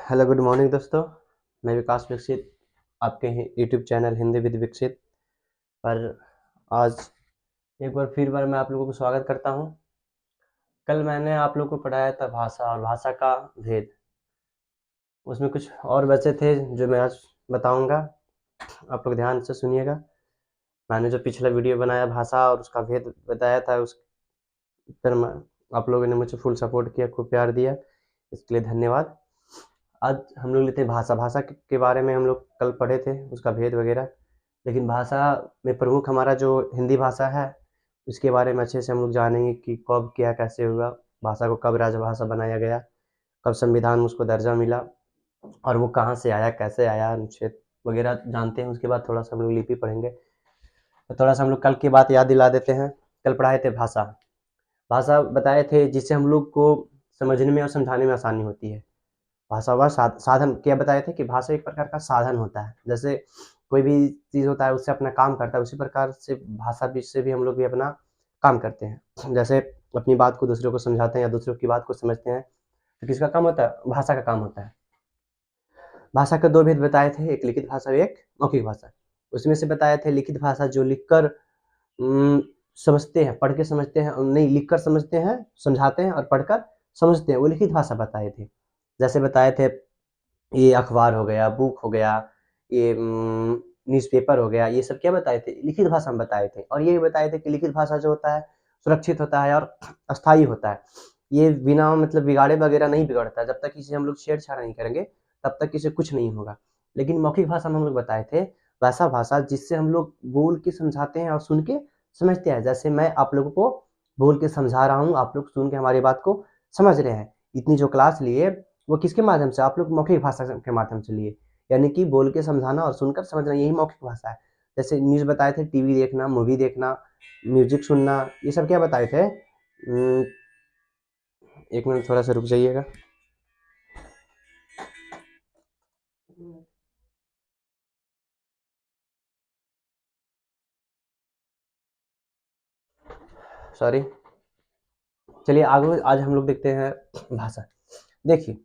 Hello good morning दोस्तों। मैं विकास विकसित आपके यूट्यूब चैनल हिंदी विद विकसित पर आज एक बार मैं आप लोगों को स्वागत करता हूं। कल मैंने आप लोगों को पढ़ाया था भाषा और भाषा का भेद। उसमें कुछ और बचे थे जो मैं आज बताऊंगा। आप लोग ध्यान से सुनिएगा। मैंने जो पिछला वीडियो बनाया भाषा और उसका भेद बताया था, उस पर आप लोगों ने मुझे फुल सपोर्ट किया, खूब प्यार दिया, इसके लिए धन्यवाद। आज हम लोग लेते हैं भाषा के बारे में। हम लोग कल पढ़े थे उसका भेद वगैरह, लेकिन भाषा में प्रमुख हमारा जो हिंदी भाषा है उसके बारे में अच्छे से हम लोग जानेंगे कि कब क्या कैसे हुआ, भाषा को कब राजभाषा बनाया गया, कब संविधान में उसको दर्जा मिला और वो कहाँ से आया, कैसे आया, अनुच्छेद वगैरह जानते हैं। उसके बाद थोड़ा सा हम लोग लिपि पढ़ेंगे। तो थोड़ा सा हम लोग कल की बात याद दिला देते हैं। कल पढ़ाए थे भाषा। भाषा बताए थे जिससे हम लोग को समझने में और समझाने में आसानी होती है। भाषा व साधन क्या बताए थे कि भाषा एक प्रकार का साधन होता है। जैसे कोई भी चीज़ होता है उससे अपना काम करता है, उसी प्रकार से भाषा भी से भी हम लोग भी अपना काम करते हैं। जैसे अपनी बात को दूसरों को समझाते हैं या दूसरों की बात को समझते हैं, तो किसका काम होता है? भाषा का काम होता है। भाषा के दो भेद बताए थे, एक लिखित भाषा और एक मौखिक भाषा। उसमें से बताए थे लिखित भाषा जो लिखकर समझते हैं, पढ़ के समझते हैं, नहीं लिखकर समझते हैं, समझाते हैं और पढ़कर समझते हैं, वो लिखित भाषा बताए थे। जैसे बताए थे ये अखबार हो गया, बुक हो गया, ये न्यूज़पेपर हो गया, ये सब क्या बताए थे? लिखित भाषा में बताए थे। और ये भी बताए थे कि लिखित भाषा जो होता है सुरक्षित होता है और अस्थायी होता है। ये बिना मतलब बिगाड़े वगैरह नहीं बिगड़ता। जब तक इसे हम लोग छेड़छाड़ नहीं करेंगे तब तक इसे कुछ नहीं होगा। लेकिन मौखिक भाषा में हम लोग बताए थे वैसा भाषा जिससे हम लोग बोल के समझाते हैं और सुन के समझते हैं। जैसे मैं आप लोगों को बोल के समझा रहा हूँ, आप लोग सुन के हमारी बात को समझ रहे हैं। इतनी जो क्लास लिए वो किसके माध्यम से? आप लोग मौखिक भाषा के माध्यम से लिए, यानी कि बोल के समझाना और सुनकर समझना, यही मौखिक भाषा है। जैसे न्यूज़ बताए थे, टीवी देखना, मूवी देखना, म्यूजिक सुनना, ये सब क्या बताए थे? एक मिनट थोड़ा सा रुक जाइएगा। सॉरी, चलिए आगे आज हम लोग देखते हैं भाषा। देखिए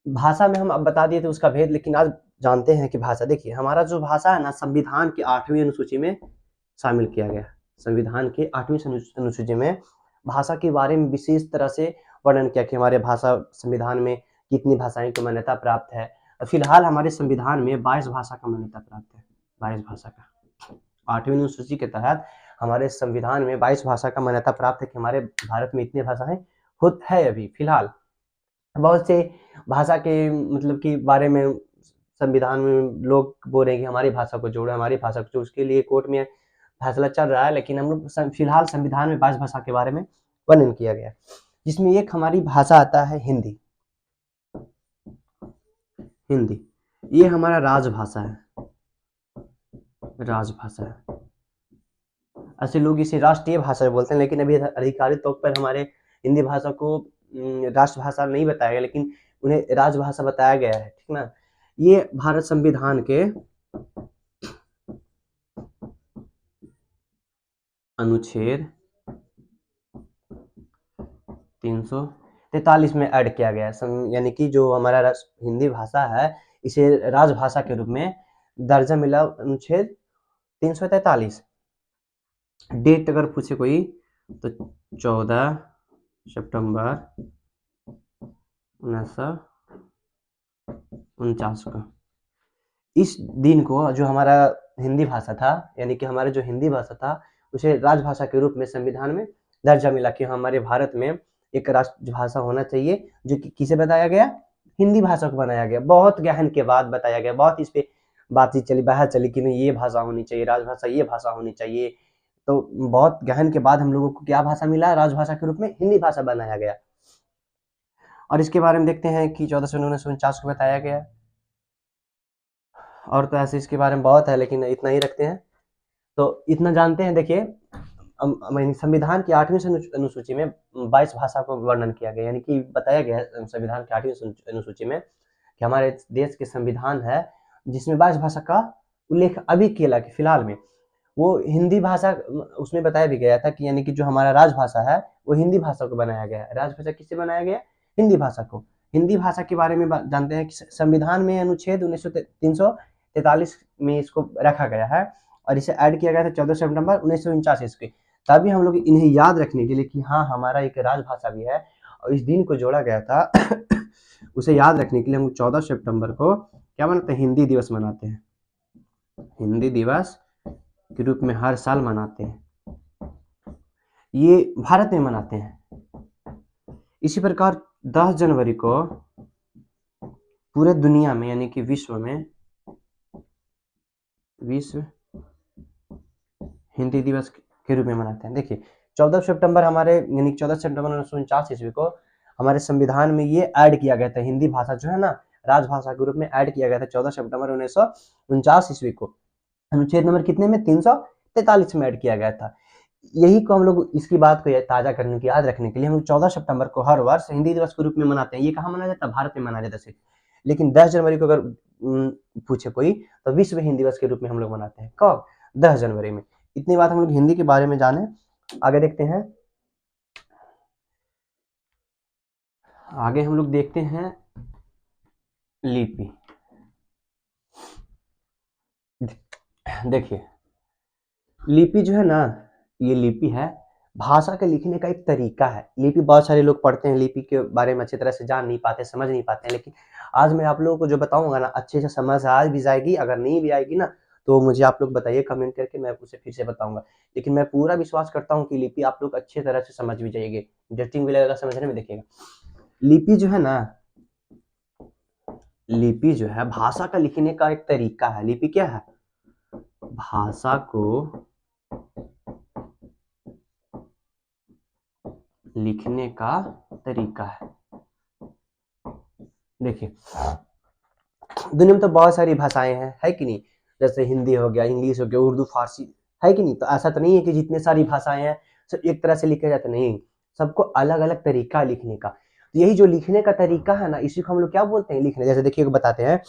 भाषा में हम अब बता दिए थे उसका भेद, लेकिन आज जानते हैं कि भाषा, देखिए हमारा जो भाषा है ना संविधान की 8वीं अनुसूची में शामिल किया गया। संविधान के 8वीं अनुसूची में भाषा के बारे में विशेष तरह से वर्णन किया कि हमारे भाषा संविधान में कितनी भाषाएं को मान्यता प्राप्त है। फिलहाल हमारे संविधान में 22 भाषा का मान्यता प्राप्त है। 22 भाषा का 8वीं अनुसूची के तहत हमारे संविधान में 22 भाषा का मान्यता प्राप्त है कि हमारे भारत में इतनी भाषाएं है अभी फिलहाल। बहुत से भाषा के मतलब कि बारे में संविधान में लोग बोल रहे हैं कि हमारी भाषा को जोड़ो, हमारी भाषा को जोड़ो। उसके लिए कोर्ट में फैसला चल रहा है, लेकिन हम लोग फिलहाल संविधान में 22 भाषा के बारे में वर्णन किया गया, जिसमें एक हमारी भाषा आता है हिंदी। हिंदी ये हमारा राजभाषा है, राजभाषा है। ऐसे लोग इसे राष्ट्रीय भाषा बोलते हैं, लेकिन अभी आधिकारिक तौर पर हमारे हिंदी भाषा को राष्ट्रभाषा नहीं बताया गया, लेकिन उन्हें राजभाषा बताया गया है, ठीक ना। ये भारत संविधान के अनुच्छेद 343 में ऐड किया गया है। यानी कि जो हमारा हिंदी भाषा है इसे राजभाषा के रूप में दर्जा मिला अनुच्छेद 343। डेट अगर पूछे कोई तो 14 सितंबर 1949 को इस दिन को जो हमारा हिंदी भाषा था, यानी कि हमारे जो हिंदी भाषा था उसे राजभाषा के रूप में संविधान में दर्जा मिला कि हमारे भारत में एक राष्ट्रभाषा होना चाहिए, जो कि किसे बताया गया? हिंदी भाषा को बनाया गया। बहुत गहन के बाद बताया गया, बहुत इस पे बातचीत चली, बहस चली कि नहीं ये भाषा होनी चाहिए, राजभाषा ये भाषा होनी चाहिए। तो बहुत गहन के बाद हम लोगों को क्या भाषा मिला? राजभाषा के रूप में हिंदी भाषा बनाया गया। और इसके बारे में देखते हैं कि 14 जनवरी 1949 को बताया गया। और तो ऐसे इसके बारे में बहुत है, लेकिन इतना ही रखते हैं। तो इतना जानते हैं। देखिए संविधान की 8वीं अनुसूची में 22 भाषा को वर्णन किया गया, यानी कि बताया गया है संविधान की 8वीं अनुसूची में कि हमारे देश के संविधान है जिसमें 22 भाषा का उल्लेख अभी किया कि फिलहाल में वो हिंदी भाषा उसमें बताया भी गया था कि यानी कि जो हमारा राजभाषा है वो हिंदी भाषा को बनाया गया है। राजभाषा किससे बनाया गया? हिंदी भाषा को। हिंदी भाषा के बारे में जानते हैं कि संविधान में अनुच्छेद 343 में इसको रखा गया है और इसे ऐड किया गया था 14 सितंबर 1949 ईस्वी। तभी हम लोग इन्हें याद रखने के लिए कि हाँ हमारा एक राजभाषा भी है और इस दिन को जोड़ा गया था उसे याद रखने के लिए हम 14 सितंबर को क्या मनाते हैं, हिंदी दिवस मनाते हैं। हिंदी दिवस के रूप में हर साल मनाते हैं, ये भारत में मनाते हैं। इसी प्रकार 10 जनवरी को पूरे दुनिया में यानी कि विश्व हिंदी दिवस के रूप में मनाते हैं। देखिए 14 सितंबर हमारे यानी 14 सितंबर 1949 ईस्वी को हमारे संविधान में ये ऐड किया गया था, हिंदी भाषा जो है ना राजभाषा के रूप में ऐड किया गया था 14 सितंबर 1949 ईस्वी को। अनुच्छेद नंबर कितने में 343 में ऐड किया गया था। यही को हम लोग इसकी बात को ताजा करने की याद रखने के लिए हम 14 सितंबर को हर वर्ष हिंदी दिवस के रूप में मनाते हैं। ये कहाँ मनाया जाता है, भारत में मनाया जाता है। लेकिन 10 जनवरी को अगर पूछे कोई तो विश्व हिंदी दिवस के रूप में हम लोग मनाते हैं। कब, 10 जनवरी में। इतनी बात हम लोग हिंदी के बारे में जाने। आगे देखते हैं, आगे हम लोग देखते हैं लिपि। देखिए लिपि जो है ना, ये लिपि है भाषा के लिखने का एक तरीका है। लिपि बहुत सारे लोग पढ़ते हैं, लिपि के बारे में अच्छी तरह से जान नहीं पाते, समझ नहीं पाते हैं, लेकिन आज मैं आप लोगों को जो बताऊंगा ना अच्छे से समझ आज भी जाएगी। अगर नहीं भी आएगी ना तो मुझे आप लोग बताइए कमेंट करके, मैं उसे फिर से बताऊंगा। लेकिन मैं पूरा विश्वास करता हूँ कि लिपि आप लोग अच्छी तरह से समझ भी जाइएगा, इंटरेस्टिंग भी लगेगा समझने में। देखिएगा लिपि जो है ना, लिपि जो है भाषा का लिखने का एक तरीका है। लिपि क्या है, भाषा को लिखने का तरीका है। देखिए दुनिया में तो बहुत सारी भाषाएं हैं, है कि नहीं, जैसे हिंदी हो गया, इंग्लिश हो गया, उर्दू, फारसी, है कि नहीं। तो ऐसा तो नहीं है कि जितने सारी भाषाएं हैं सब एक तरह से लिखे जाते, नहीं, सबको अलग अलग तरीका लिखने का। तो यही जो लिखने का तरीका है ना, इसी को हम लोग क्या बोलते हैं, लिखने। जैसे देखिए बताते हैं,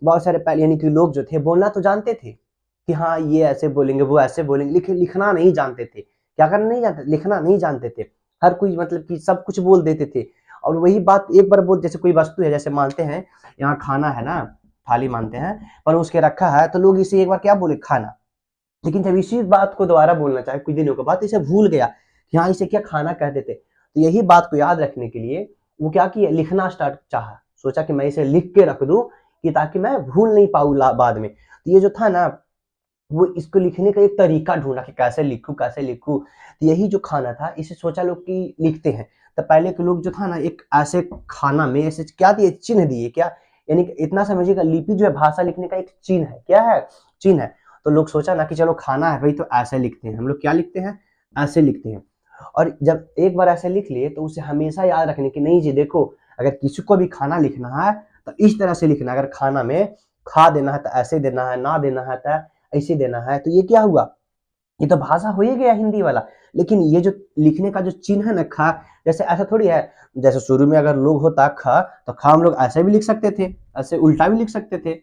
बहुत सारे पहले यानी कि लोग जो थे बोलना तो जानते थे कि हाँ ये ऐसे बोलेंगे वो ऐसे बोलेंगे, लेकिन लिखना नहीं जानते थे। क्या करना नहीं जानते, लिखना नहीं जानते थे। हर कोई मतलब कि सब कुछ बोल देते थे। और वही बात एक बार बोल, जैसे कोई वस्तु है, जैसे मानते हैं यहाँ खाना है ना, थाली मानते हैं, पर उसके रखा है तो लोग इसे एक बार क्या बोले, खाना। लेकिन जब इसी बात को दोबारा बोलना चाहे कुछ दिनों के बाद, इसे भूल गया कि हाँ इसे क्या खाना कहते थे। तो यही बात को याद रखने के लिए वो क्या किया, लिखना स्टार्ट चाहा, सोचा कि मैं इसे लिख के रख दूं कि ताकि मैं भूल नहीं पाऊँ बाद में। तो ये जो था ना, वो इसको लिखने का एक तरीका ढूंढा कि कैसे लिखूं कैसे लिखूं। तो यही जो खाना था इसे सोचा लोग कि लिखते हैं। तो पहले के लोग जो था ना, एक ऐसे खाना में ऐसे क्या दिए, चिन्ह दिए। क्या, यानी कि इतना समझिएगा, लिपि जो है भाषा लिखने का एक चिन्ह है। क्या है, चिन्ह है। तो लोग सोचा ना कि चलो खाना है भाई तो ऐसे लिखते हैं, हम लोग क्या लिखते हैं, ऐसे लिखते हैं। और जब एक बार ऐसे लिख लिए तो उसे हमेशा याद रखने की, नहीं जी देखो अगर किसी को भी खाना लिखना है तो इस तरह से लिखना, अगर खाना में खा देना है तो ऐसे देना है, ना देना है तो ऐसे देना है। तो ये क्या हुआ, ये तो भाषा हो ही गया हिंदी वाला। लेकिन ये जो लिखने का जो चिन्ह है ना, खा, जैसे ऐसा थोड़ी है, जैसे शुरू में अगर लोग होता खा तो खा हम लोग ऐसे भी लिख सकते थे, ऐसे उल्टा भी लिख सकते थे,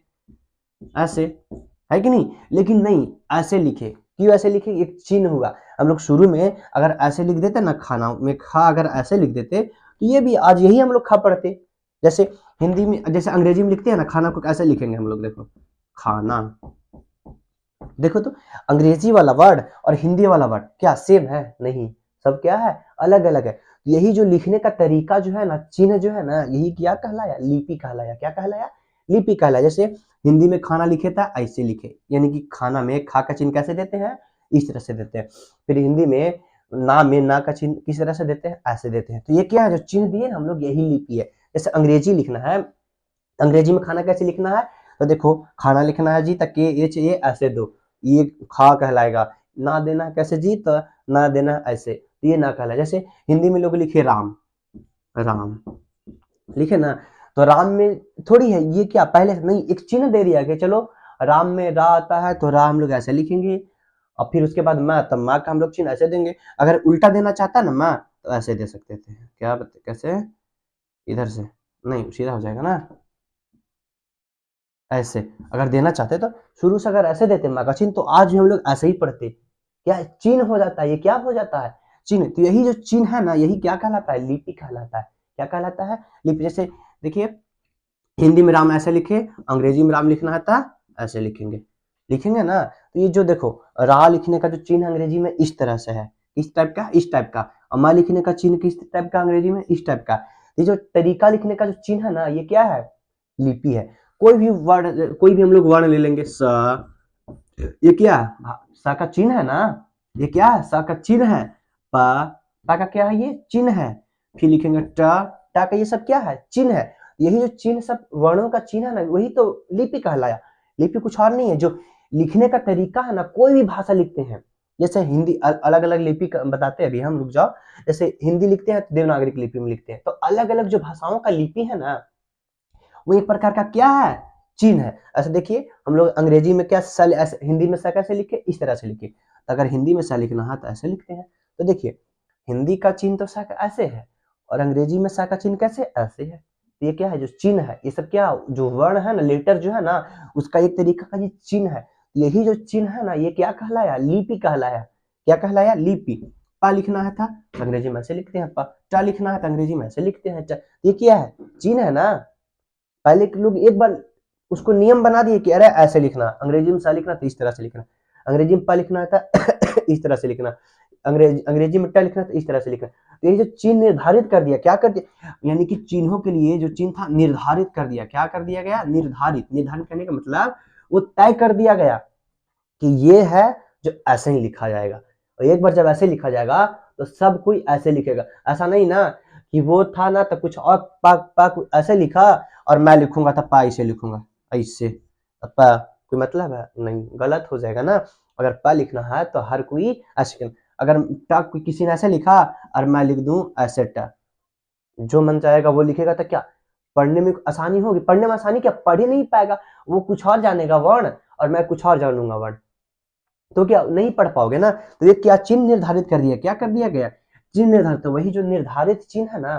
ऐसे, है कि नहीं। लेकिन नहीं, ऐसे लिखे। क्यों ऐसे लिखे, एक चिन्ह हुआ। हम लोग शुरू में अगर ऐसे लिख देते ना, खाना में खा अगर ऐसे लिख देते तो ये भी आज यही हम लोग खा पढ़ते। जैसे हिंदी में, जैसे अंग्रेजी में लिखते हैं ना खाना को, कैसे लिखेंगे हम लोग, देखो खाना। देखो तो अंग्रेजी वाला वर्ड और हिंदी वाला वर्ड क्या सेम है, नहीं, सब क्या है, अलग अलग है। यही जो लिखने का तरीका जो है ना, चिन्ह जो है ना, यही क्या कहलाया, लिपि कहलाया। क्या कहलाया, लिपि कहलाया। जैसे हिंदी में खाना लिखे था ऐसे लिखे, यानी कि खाना में खा का चिन्ह कैसे देते हैं, इस तरह से देते हैं। फिर हिंदी में ना का चिन्ह किस तरह से देते हैं, ऐसे देते हैं। तो ये क्या है, जो चिन्ह दिए हम लोग, यही लिपि है। जैसे अंग्रेजी लिखना है, अंग्रेजी में खाना कैसे लिखना है, तो देखो खाना लिखना है जी तो KHA ऐसे दो, ये खा कहलाएगा। ना देना कैसे जी, तो ना देना ऐसे, तो ये ना कहलाएगा। जैसे हिंदी में लोग लिखे राम, राम लिखे ना, तो राम में थोड़ी है ये, क्या पहले से नहीं, एक चिन्ह दे दिया कि चलो राम में रा आता है तो रा हम लोग ऐसे लिखेंगे, और फिर उसके बाद माँ, तब माँ का हम लोग चिन्ह ऐसे देंगे। अगर उल्टा देना चाहता ना माँ तो ऐसे दे सकते थे। क्या बता, कैसे, इधर से नहीं, सीधा हो जाएगा ना, ऐसे अगर देना चाहते तो शुरू से अगर ऐसे देते माँ का चिन्ह, तो आज भी हम लोग ऐसे ही पढ़ते। क्या चिन्ह हो जाता है, ये क्या हो जाता है, चिन्ह। तो यही जो चिन्ह है ना, यही क्या कहलाता है, लिपि कहलाता है। क्या कहलाता है, लिपि। जैसे देखिए हिंदी में राम ऐसे लिखे, अंग्रेजी में राम लिखना है तो ऐसे लिखेंगे, लिखेंगे ना। तो ये जो देखो रा लिखने का जो चिन्ह अंग्रेजी में इस तरह से है, इस टाइप का, इस टाइप का। अमा लिखने का चिन्ह किस टाइप का अंग्रेजी में, इस टाइप का। ये जो तरीका लिखने का जो चिन्ह है ना, ये क्या है, लिपि है। कोई भी वर्ड, कोई भी हम लोग वर्ण ले लेंगे, स, ये क्या है, सा का चिन्ह है ना, ये क्या है, सा का चिन्ह है। पा का क्या है, ये चिन्ह है। फिर लिखेंगे टा, टा का ये सब क्या है, चिन्ह है। यही जो चिन्ह सब वर्णों का चिन्ह है ना, वही तो लिपि कहलाया। लिपि कुछ और नहीं है, जो लिखने का तरीका है ना, कोई भी भाषा लिखते हैं, जैसे हिंदी अलग अलग लिपि बताते हैं अभी हम, रुक जाओ। जैसे हिंदी लिखते हैं तो देवनागरी लिपि में लिखते हैं, तो अलग अलग जो भाषाओं का लिपि है ना, वो एक प्रकार का क्या है, चिन्ह है। ऐसे देखिए हम लोग अंग्रेजी में क्या स, ऐसे हिंदी में स कैसे लिखे, इस तरह से लिखे। तो अगर हिंदी में स लिखना है तो ऐसे लिखते हैं। तो देखिए हिंदी का चिन्ह तो स ऐसे है, और अंग्रेजी में स का चिन्ह कैसे, ऐसे है। तो ये क्या है, जो चिन्ह है, ये सब क्या, जो वर्ण है ना, लेटर जो है ना, उसका एक तरीका का ये चिन्ह है। यही जो चिन्ह है ना, ये क्या कहलाया, लिपि कहलाया। क्या कहलाया, लिपि। पा लिखना है था तो अंग्रेजी में ऐसे लिखते हैं पा, टा लिखना है तो अंग्रेजी में ऐसे लिखते हैं टा। ये क्या है, चिन्ह है ना। पहले के लोग एक बार उसको नियम बना दिए कि अरे ऐसे लिखना, अंग्रेजी में सा लिखना तो इस तरह से लिखना, अंग्रेजी में पा लिखना था इस तरह से लिखना, अंग्रेजी में टा लिखना तो इस तरह से लिखना। तो ये जो चिन्ह निर्धारित कर दिया, क्या कर दिया, यानी कि चिन्हों के लिए जो चिन्ह था निर्धारित कर दिया, क्या कर दिया गया, निर्धारित। निर्धारित करने का मतलब वो तय कर दिया गया कि ये है जो ऐसे ही लिखा जाएगा। और एक बार जब ऐसे लिखा जाएगा तो सब कोई ऐसे लिखेगा। ऐसा नहीं ना कि वो था ना तो कुछ और पा, पा ऐसे लिखा और मैं लिखूंगा तो पा इसे लिखूंगा ऐसे, पा कोई मतलब है नहीं, गलत हो जाएगा ना। अगर पा लिखना है तो हर कोई ऐसे, अगर टा किसी ने ऐसे लिखा और मैं लिख दूं ऐसे टा, जो मन चाहेगा वो लिखेगा तो क्या पढ़ने में आसानी होगी, पढ़ने में आसानी क्या, पढ़ ही नहीं पाएगा, वो कुछ और जानेगा वर्ण और मैं कुछ और जानूंगा वर्ण, तो क्या नहीं पढ़ पाओगे ना। तो ये क्या चिन्ह निर्धारित कर दिया, क्या कर दिया गया, चिन्ह निर्धारित। तो वही जो निर्धारित चिन्ह है ना,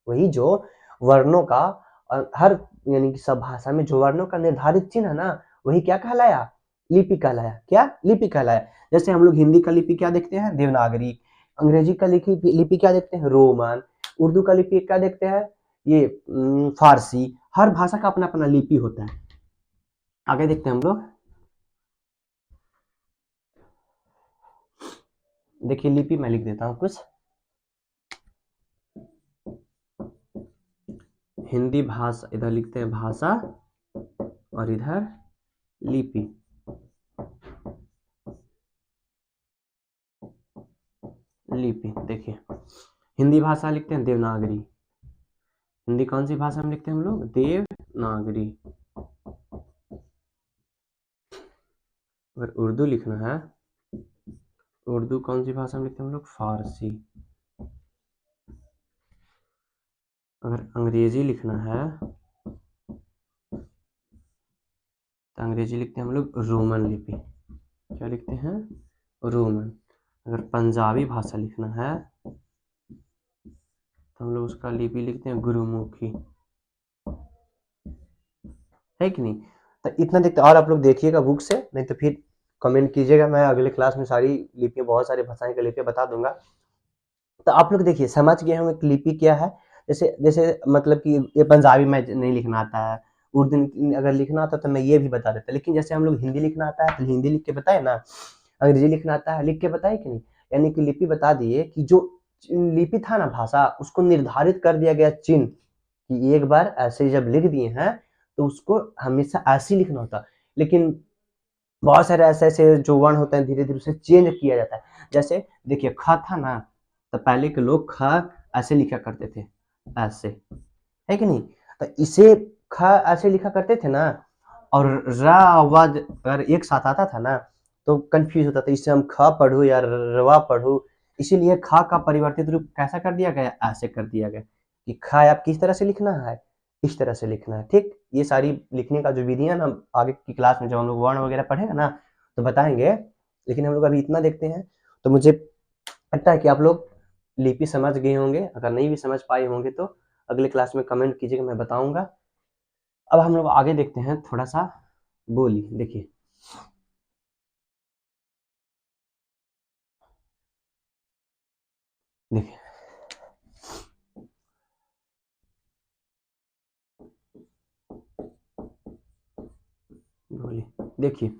वही जो वर्णों का, और हर यानी कि सब भाषा में जो वर्णों का निर्धारित चिन्ह है ना, वही क्या कहलाया, लिपि कहलाया। क्या, लिपि कहलाया। जैसे हम लोग हिंदी का लिपि क्या देखते हैं, देवनागरी। अंग्रेजी का लिपि क्या देखते हैं, रोमन। उर्दू का लिपि क्या देखते हैं, ये फारसी। हर भाषा का अपना अपना लिपि होता है। आगे देखते हैं हम लोग। देखिए लिपि मैं लिख देता हूँ कुछ। हिंदी भाषा इधर लिखते हैं भाषा, और इधर लिपि। लिपि देखिए हिंदी भाषा लिखते हैं देवनागरी। हिंदी कौन सी भाषा में लिखते हैं हम लोग, देवनागरी। अगर उर्दू लिखना है, उर्दू कौन सी भाषा में लिखते हैं हम लोग, फारसी। अगर अंग्रेजी लिखना है तो अंग्रेजी लिखते हैं हम लोग रोमन लिपि। क्या लिखते हैं, रोमन। अगर पंजाबी भाषा लिखना है तो हम लोग उसका लिपि लिखते हैं गुरुमुखी, है कि नहीं। तो इतना देखते, और आप लोग देखिएगा बुक से, नहीं तो फिर कमेंट कीजिएगा, मैं अगले क्लास में सारी लिपियाँ, बहुत सारी भाषाएं की लिपियाँ बता दूंगा। तो आप लोग देखिए समझ गए होंगे कि लिपि क्या है। जैसे जैसे मतलब कि ये पंजाबी में नहीं लिखना आता है, उर्दू अगर लिखना आता तो मैं ये भी बता देता, लेकिन जैसे हम लोग हिंदी लिखना आता है तो हिंदी लिख के बताए ना, अंग्रेजी लिखना आता है लिख के बताए कि नहीं। यानी कि लिपि बता दिए कि जो लिपि था ना भाषा, उसको निर्धारित कर दिया गया चिन्ह, कि एक बार ऐसे जब लिख दिए हैं तो उसको हमेशा ऐसे ही लिखना होता। लेकिन बहुत सारे ऐसे ऐसे जो वर्ण होते हैं धीरे धीरे उसे चेंज किया जाता है। जैसे देखिए ख था ना, तो पहले के लोग ख ऐसे लिखा करते थे, ऐसे, है कि नहीं। तो इसे ख ऐसे लिखा करते थे ना, और र आवाज अगर एक साथ आता था ना तो कंफ्यूज होता था, इसे हम ख पढ़ू या रवा पढ़ू। इसीलिए ख का परिवर्तित रूप कैसा कर दिया गया, ऐसे कर दिया गया कि ख आप किस तरह से लिखना है, इस तरह से लिखना है। ठीक, ये सारी लिखने का जो विधियां ना, आगे की क्लास में जब हम लोग वर्ण वगैरह पढ़ेंगे ना तो बताएंगे, लेकिन हम लोग अभी इतना देखते हैं। तो मुझे लगता है कि आप लोग लिपि समझ गए होंगे, अगर नहीं भी समझ पाए होंगे तो अगले क्लास में कमेंट कीजिएगा, मैं बताऊंगा। अब हम लोग आगे देखते हैं थोड़ा सा बोली। देखिए देखिए देखिए,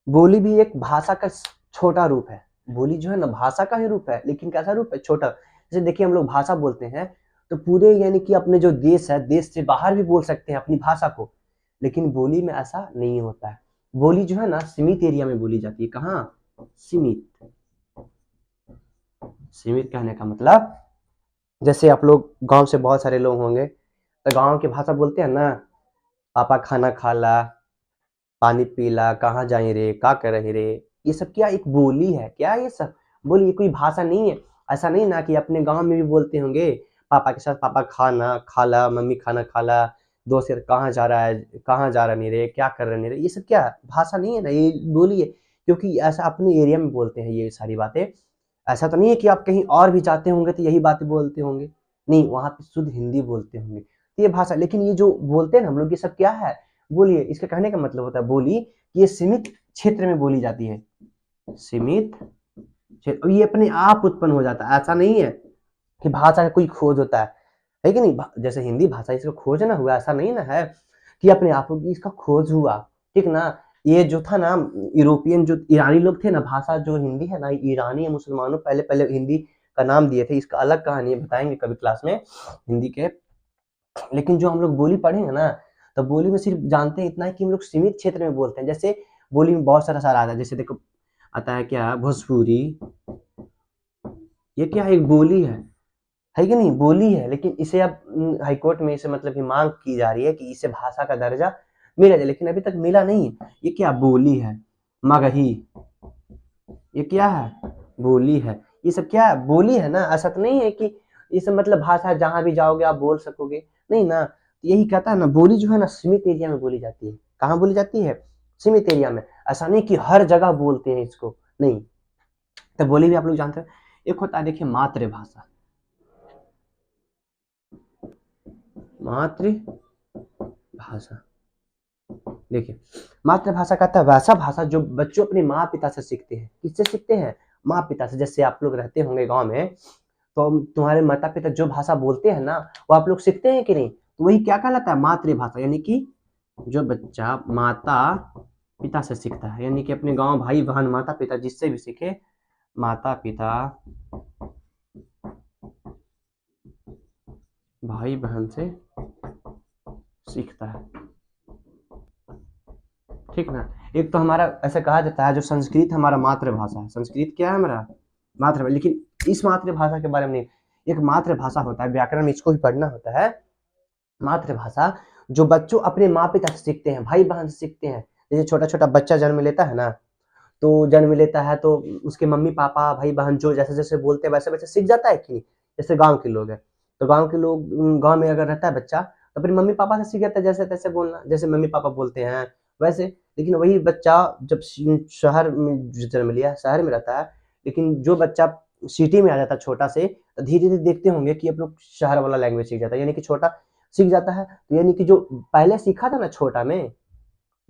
बोली भी एक भाषा का छोटा रूप है। बोली जो है ना भाषा का ही रूप है, लेकिन कैसा रूप है? छोटा। जैसे देखिए हम लोग भाषा बोलते हैं तो पूरे यानी कि अपने जो देश है, देश से बाहर भी बोल सकते हैं अपनी भाषा को, लेकिन बोली में ऐसा नहीं होता है। बोली जो है ना सीमित एरिया में बोली जाती है। कहाँ? सीमित। सीमित कहने का मतलब जैसे आप लोग गांव से बहुत सारे लोग होंगे तो गांव की भाषा बोलते हैं ना, पापा खाना खा ला, पानी पी ला, कहाँ जाए रे, का कर रहे रे, ये सब क्या एक बोली है? क्या ये सब बोली? ये कोई भाषा नहीं है। ऐसा नहीं ना कि अपने गांव में भी बोलते होंगे पापा के साथ, पापा खाना खा ला, मम्मी खाना खा ला, दोस्त यार कहाँ जा रहा है, कहाँ जा रहा नहीं रे, क्या कर रहे नहीं रे, ये सब क्या भाषा नहीं है ना, ये बोली है। क्योंकि ऐसा अपने एरिया में बोलते हैं ये सारी बातें। ऐसा तो नहीं है कि आप कहीं और भी जाते होंगे तो यही बातें बोलते होंगे, नहीं, वहां पे शुद्ध हिंदी बोलते होंगे। तो ये भाषा, लेकिन ये जो बोलते हैं ना हम लोग, ये सब क्या है? बोलिए। इसका कहने का मतलब होता है बोली कि ये सीमित क्षेत्र में बोली जाती है। सीमित क्षेत्र, ये अपने आप उत्पन्न हो जाता है। ऐसा नहीं है कि भाषा का कोई खोज होता है कि नहीं? जैसे हिंदी भाषा इसका खोज ना हुआ, ऐसा नहीं ना है कि अपने आप इसका खोज हुआ, ठीक ना? ये जो था ना यूरोपियन, जो ईरानी लोग थे ना, भाषा जो हिंदी है ना, ईरानी मुसलमानों पहले पहले हिंदी का नाम दिए थे। इसका अलग कहानी है, बताएंगे कभी क्लास में हिंदी के। लेकिन जो हम लोग बोली पढ़ेंगे ना, तो बोली में सिर्फ जानते हैं इतना है कि हम लोग सीमित क्षेत्र में बोलते हैं। जैसे बोली में बहुत सारा सारा आता है, जैसे देखो आता है क्या? भोजपुरी। ये क्या है? एक बोली है कि नहीं? बोली है, लेकिन इसे अब हाईकोर्ट में इसे मतलब कि मांग की जा रही है कि इसे भाषा का दर्जा मिला जाए, लेकिन अभी तक मिला नहीं है। ये क्या बोली है? मगही, ये क्या है? बोली है। ये सब क्या है? बोली है ना। ऐसा तो नहीं है कि ये सब मतलब भाषा जहां भी जाओगे आप बोल सकोगे, नहीं ना। यही कहता है ना, बोली जो है ना सीमित एरिया में बोली जाती है। कहाँ बोली जाती है? सीमित एरिया में। ऐसा नहीं कि हर जगह बोलते हैं इसको, नहीं। तो बोली भी आप लोग जानते हैं। एक होता है देखिए मातृभाषा। मातृभाषा, देखिए मातृभाषा कहता है वैसा भाषा जो बच्चों अपने माँ पिता से सीखते हैं। किससे सीखते हैं? माँ पिता से। जैसे आप लोग रहते होंगे गांव में, तो तुम्हारे माता पिता जो भाषा बोलते हैं ना, वो आप लोग सीखते हैं कि नहीं? तो वही क्या कहलाता है? मातृभाषा। यानी कि जो बच्चा माता पिता से सीखता है, यानी कि अपने गांव भाई बहन माता पिता जिससे भी सीखे, माता पिता भाई बहन से सीखता है, ठीक ना? एक तो हमारा ऐसा कहा जाता है जो संस्कृत हमारा मातृभाषा है। संस्कृत क्या है? हमारा मातृभाषा। लेकिन इस मातृभाषा के बारे में नहीं, एक मातृभाषा होता है, व्याकरण में इसको भी पढ़ना होता है। मातृभाषा जो बच्चों अपने माँ पिता से सीखते हैं, भाई बहन से सीखते हैं। जैसे छोटा छोटा बच्चा जन्म लेता है ना, तो जन्म लेता है तो उसके मम्मी पापा भाई बहन जो जैसे जैसे बोलते हैं वैसे वैसे सीख जाता है कि नहीं? जैसे गांव के लोग हैं, तो गांव के लोग, गांव में अगर रहता है बच्चा तो अपने मम्मी पापा से सीख जाता है जैसे तैसे बोलना, जैसे मम्मी पापा बोलते हैं वैसे। लेकिन वही बच्चा जब शहर में जन्म लिया, शहर में रहता है, लेकिन जो बच्चा सिटी में आ जाता है छोटा से, तो धीरे धीरे देखते होंगे कि आप लोग शहर वाला लैंग्वेज सीख जाता है, यानी कि छोटा सीख जाता है। तो यानी कि जो पहले सीखा था ना छोटा में,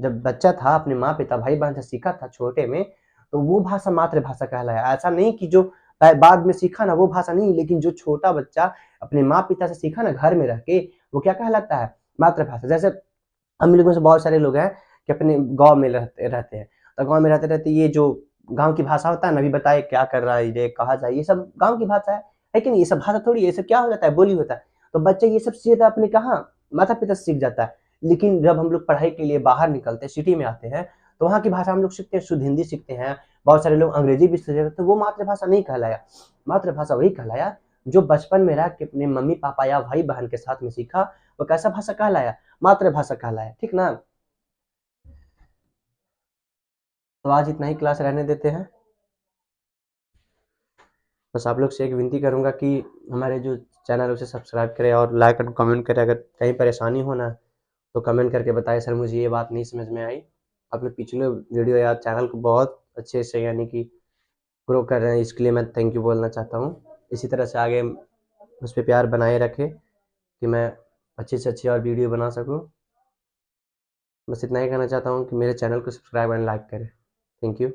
जब बच्चा था अपने माँ पिता भाई बहन से सीखा था छोटे में, तो वो भाषा मातृभाषा कहलाया। ऐसा नहीं कि जो बाद में सीखा ना वो भाषा नहीं, लेकिन जो छोटा बच्चा अपने माँ पिता से सीखा ना घर में रह के, वो क्या कहलाता है? मातृभाषा। जैसे हम लोगों से बहुत सारे लोग हैं कि अपने गांव में रहते हैं, तो गांव में रहते रहते ये जो गांव की भाषा होता है ना, अभी बताए क्या कर रहा है ये, कहाँ जाए, ये सब गांव की भाषा है कि नहीं? ये सब भाषा थोड़ी है, ये सब क्या हो जाता है? बोली होता है। तो बच्चे ये सब सीखता अपने कहाँ? माता पिता से सीख जाता है। लेकिन जब हम लोग पढ़ाई के लिए बाहर निकलते हैं, सिटी में आते हैं, तो वहाँ की भाषा हम लोग सीखते हैं, शुद्ध हिंदी सीखते हैं, बहुत सारे लोग अंग्रेजी भी सीखते हैं, तो वो मातृभाषा नहीं कहलाया। मातृभाषा वही कहलाया जो बचपन में रह के अपने मम्मी पापा या भाई बहन के साथ में सीखा, वो कैसा भाषा कहलाया? मातृभाषा कहलाया, ठीक ना? तो आज इतना ही क्लास रहने देते हैं। बस आप लोग से एक विनती करूंगा कि हमारे जो चैनल है उसे सब्सक्राइब करें और लाइक और कमेंट करें। अगर कहीं परेशानी हो ना तो कमेंट करके बताएं, सर मुझे ये बात नहीं समझ में आई। अपने पिछले वीडियो या चैनल को बहुत अच्छे से यानी कि ग्रो कर रहे हैं, इसके लिए मैं थैंक यू बोलना चाहता हूँ। इसी तरह से आगे उस पर प्यार बनाए रखें कि मैं अच्छी से अच्छी और वीडियो बना सकूँ। बस इतना ही कहना चाहता हूँ कि मेरे चैनल को सब्सक्राइब एंड लाइक करें। Thank you.